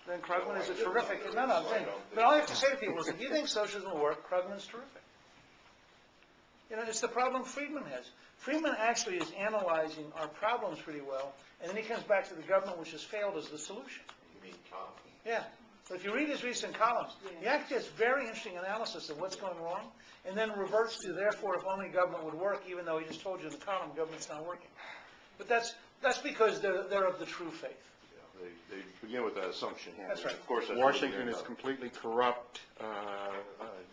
then Krugman is a terrific. No, I'm saying, but all I have to say to people is, if you think socialism will work, Krugman's terrific. You know, it's the problem Friedman has. Friedman actually is analyzing our problems pretty well, and then he comes back to the government, which has failed, as the solution. You mean Tom? Yeah. But if you read his recent columns, he actually has very interesting analysis of what's going wrong, and then reverts to, therefore, if only government would work, even though he just told you in the column government's not working. But that's because they're of the true faith. Yeah, they begin with that assumption. Yeah, that's right. Of course, that's Washington is completely corrupt,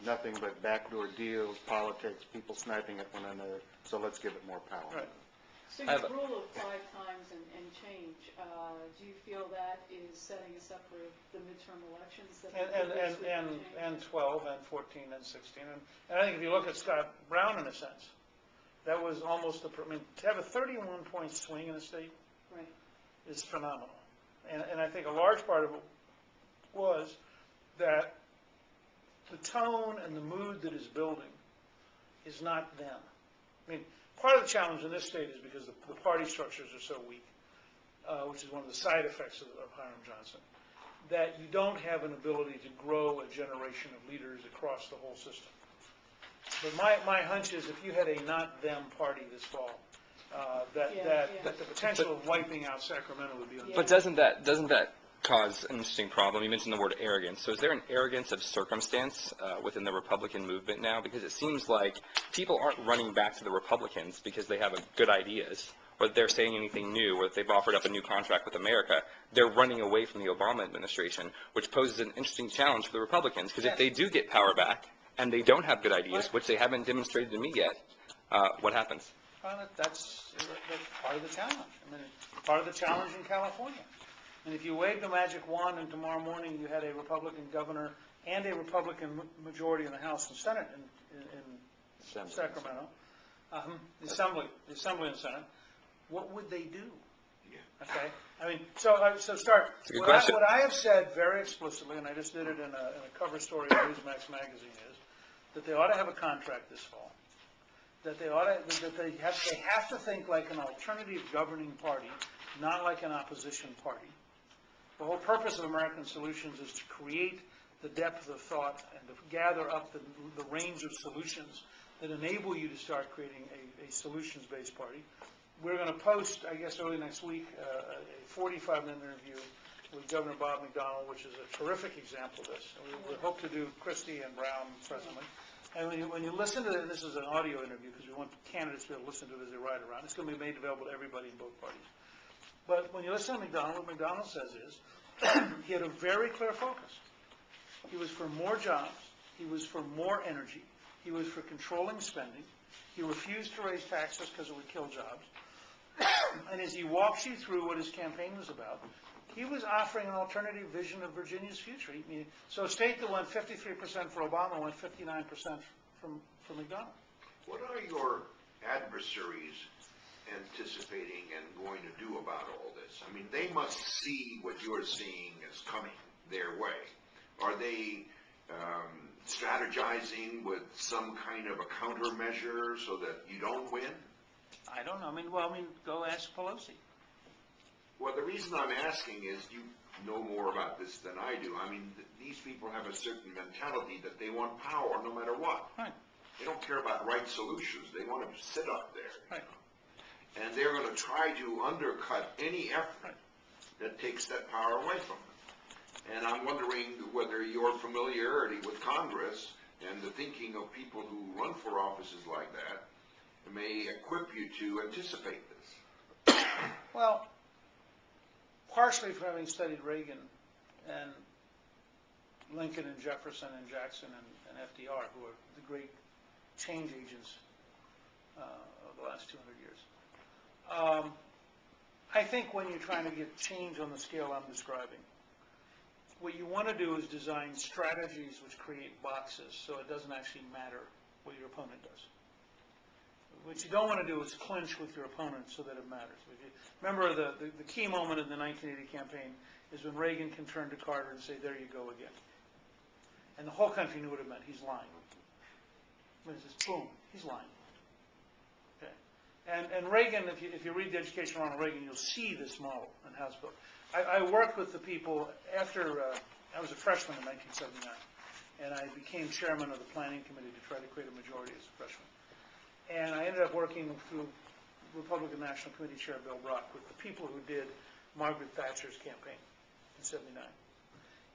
nothing but backdoor deals, politics, people sniping at one another, so let's give it more power. Right. So your rule of 5 times and change, do you feel that is setting us up for the midterm elections? And 12 and 14 and 16. And I think if you look at Scott Brown, in a sense, that was almost to have a 31-point swing in a state is phenomenal. And I think a large part of it was that the tone and the mood that is building is not them. I mean, part of the challenge in this state is because the party structures are so weak, which is one of the side effects of Hiram Johnson, that you don't have an ability to grow a generation of leaders across the whole system. But my hunch is, if you had a not them party this fall, that the potential of wiping out Sacramento would be unbelievable. But doesn't that cause an interesting problem? You mentioned the word arrogance. So is there an arrogance of circumstance within the Republican movement now? Because it seems like people aren't running back to the Republicans because they have good ideas, or they're saying anything new, or they've offered up a new contract with America. They're running away from the Obama administration, which poses an interesting challenge for the Republicans, because if they do get power back and they don't have good ideas, which they haven't demonstrated to me yet, what happens? Well, that's part of the challenge. I mean, part of the challenge in California. And if you waved the magic wand and tomorrow morning you had a Republican governor and a Republican majority in the House and Senate in Sacramento, the Assembly and Senate, what would they do? Yeah. Okay. I mean, so start. What I have said very explicitly, and I just did it in a cover story of Newsmax magazine, is that they ought to have a contract this fall. That they have to think like an alternative governing party, not like an opposition party. The whole purpose of American Solutions is to create the depth of thought and to gather up the range of solutions that enable you to start creating a solutions-based party. We're going to post, I guess, early next week, a 45-minute interview with Governor Bob McDonnell, which is a terrific example of this. We hope to do Christie and Brown presently. And when you listen to this is an audio interview because we want candidates to be able to listen to it as they ride around. It's going to be made available to everybody in both parties. But when you listen to McDonnell, what McDonnell says is he had a very clear focus. He was for more jobs. He was for more energy. He was for controlling spending. He refused to raise taxes because it would kill jobs. And as he walks you through what his campaign was about, he was offering an alternative vision of Virginia's future. So a state that went 53% for Obama went 59% from McDonnell. What are your adversaries anticipating and going to do about all this? I mean, they must see what you're seeing is coming their way. Are they strategizing with some kind of a countermeasure so that you don't win? I don't know. Go ask Pelosi. Well, the reason I'm asking is you know more about this than I do. I mean, these people have a certain mentality that they want power no matter what. Right. They don't care about right solutions. They want to sit up there. Right. And they're going to try to undercut any effort that takes that power away from them. And I'm wondering whether your familiarity with Congress and the thinking of people who run for offices like that may equip you to anticipate this. Well, partially from having studied Reagan and Lincoln and Jefferson and Jackson and FDR, who are the great change agents of the last 200 years. I think when you're trying to get change on the scale I'm describing, what you want to do is design strategies which create boxes so it doesn't actually matter what your opponent does. What you don't want to do is clinch with your opponent so that it matters. Remember, the key moment in the 1980 campaign is when Reagan can turn to Carter and say, "There you go again." And the whole country knew what it meant. He's lying. But it's just, boom, he's lying. Okay. And Reagan, if you read the education of Ronald Reagan, you'll see this model and how it's built. I worked with the people after, I was a freshman in 1979, and I became chairman of the planning committee to try to create a majority as a freshman. And I ended up working through Republican National Committee Chair Bill Brock with the people who did Margaret Thatcher's campaign in '79.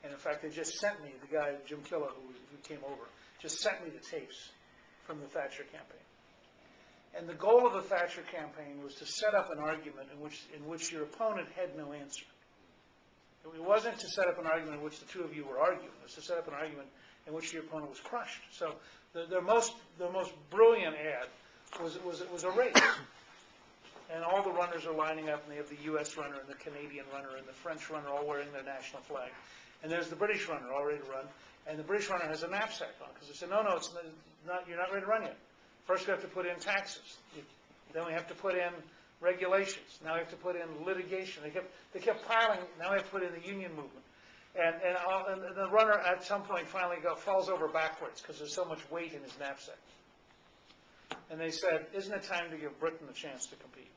And in fact, they just sent me, the guy, Jim Killa, who came over, just sent me the tapes from the Thatcher campaign. And the goal of the Thatcher campaign was to set up an argument in which your opponent had no answer. It wasn't to set up an argument in which the two of you were arguing. It was to set up an argument in which your opponent was crushed. So the most brilliant ad was a race. And all the runners are lining up, and they have the U.S. runner and the Canadian runner and the French runner all wearing their national flag. And there's the British runner all ready to run. And the British runner has a knapsack on, because they said, no, it's not, you're not ready to run yet. First we have to put in taxes. Then we have to put in regulations. Now we have to put in litigation. They kept piling. Now we have to put in the union movement. And the runner at some point finally falls over backwards because there's so much weight in his knapsack. And they said, isn't it time to give Britain a chance to compete?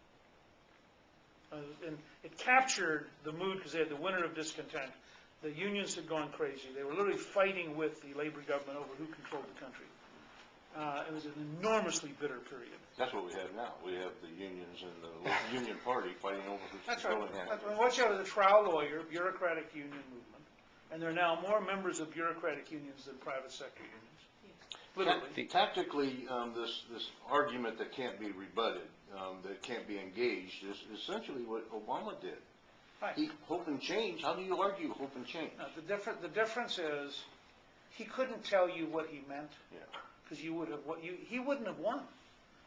And it captured the mood because they had the winter of discontent. The unions had gone crazy. They were literally fighting with the Labor government over who controlled the country. It was an enormously bitter period. That's what we have now. We have the unions and the Union Party fighting over who's That's right. controlling it. What you have is a trial lawyer, bureaucratic union movement, and there are now more members of bureaucratic unions than private sector unions. Literally. Tactically, this argument that can't be rebutted, that can't be engaged, is essentially what Obama did. Right. Hope and change. How do you argue hope and change? No, the difference is he couldn't tell you what he meant. Yeah. Because he wouldn't have won.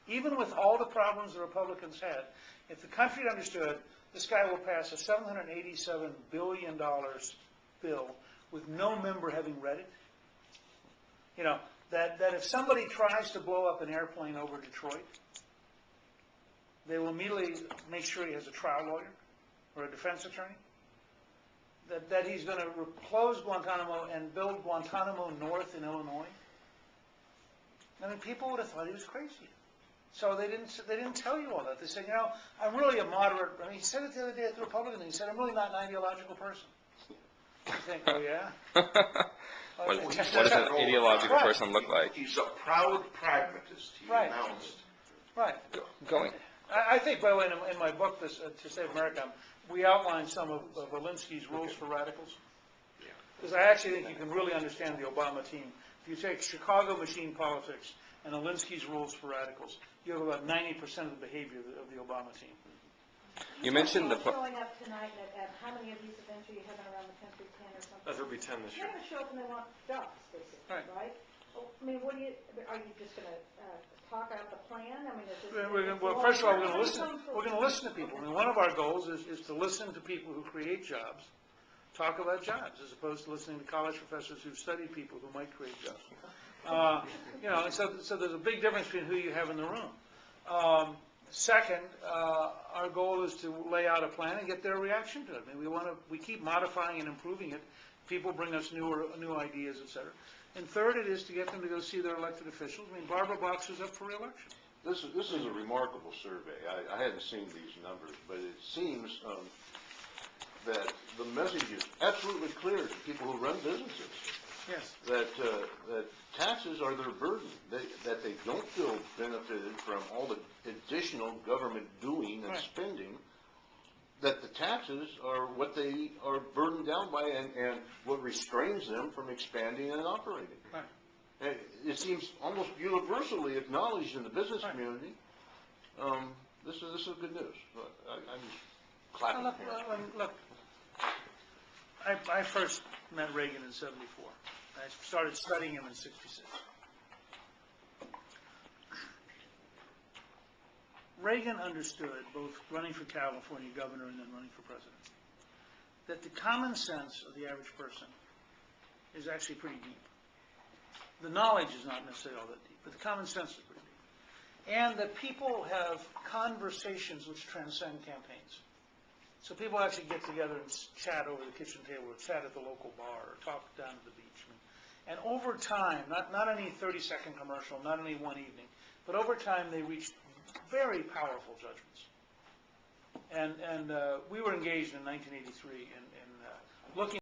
Even with all the problems the Republicans had, if the country understood this guy will pass a $787 billion bill with no member having read it, you know, that if somebody tries to blow up an airplane over Detroit, they will immediately make sure he has a trial lawyer or a defense attorney, that he's going to close Guantanamo and build Guantanamo North in Illinois. I mean, people would have thought he was crazy. So they didn't tell you all that. They said, you know, I'm really a moderate. I mean, he said it the other day at the Republican thing. He said, I'm really not an ideological person. You think, oh yeah? What does an ideological person look like? He's a proud pragmatist, he Right. announced. Right. Going. I think, by the way, in my book, To Save America, we outline some of Alinsky's rules for radicals. Because I actually think you can really understand the Obama team. If you take Chicago machine politics and Alinsky's rules for radicals, you have about 90% of the behavior of the Obama team. You mentioned the. Showing up tonight at how many of these events are you having around the country, 10 or something? There'll be 10 this They're year. going to show up and they want jobs, basically, Right. right? Well, I mean, are you just going to talk out the plan? I mean, is this? Well, first of all, we're going to listen to people. I mean, one of our goals is to listen to people who create jobs, talk about jobs, as opposed to listening to college professors who study people who might create jobs. You know, so there's a big difference between who you have in the room. Second, our goal is to lay out a plan and get their reaction to it. I mean, we keep modifying and improving it. People bring us new ideas, et cetera. And third, it is to get them to go see their elected officials. I mean, Barbara Boxer's up for re-election. This is a remarkable survey. I hadn't seen these numbers, but it seems that the message is absolutely clear to people who run businesses. Yes. That taxes are their burden, that they don't feel benefited from all the additional government doing and Right. spending, that the taxes are what they are burdened down by and what restrains them from expanding and operating. Right. And it seems almost universally acknowledged in the business Right. community. This is good news. I'm clapping. Look, I first met Reagan in '74. I started studying him in '66. Reagan understood, both running for California governor and then running for president, that the common sense of the average person is actually pretty deep. The knowledge is not necessarily all that deep, but the common sense is pretty deep. And that people have conversations which transcend campaigns. So people actually get together and chat over the kitchen table, or chat at the local bar, or talk down at the beach. And over time, not any 30-second commercial, not any one evening, but over time they reach very powerful judgments. And we were engaged in 1983 in looking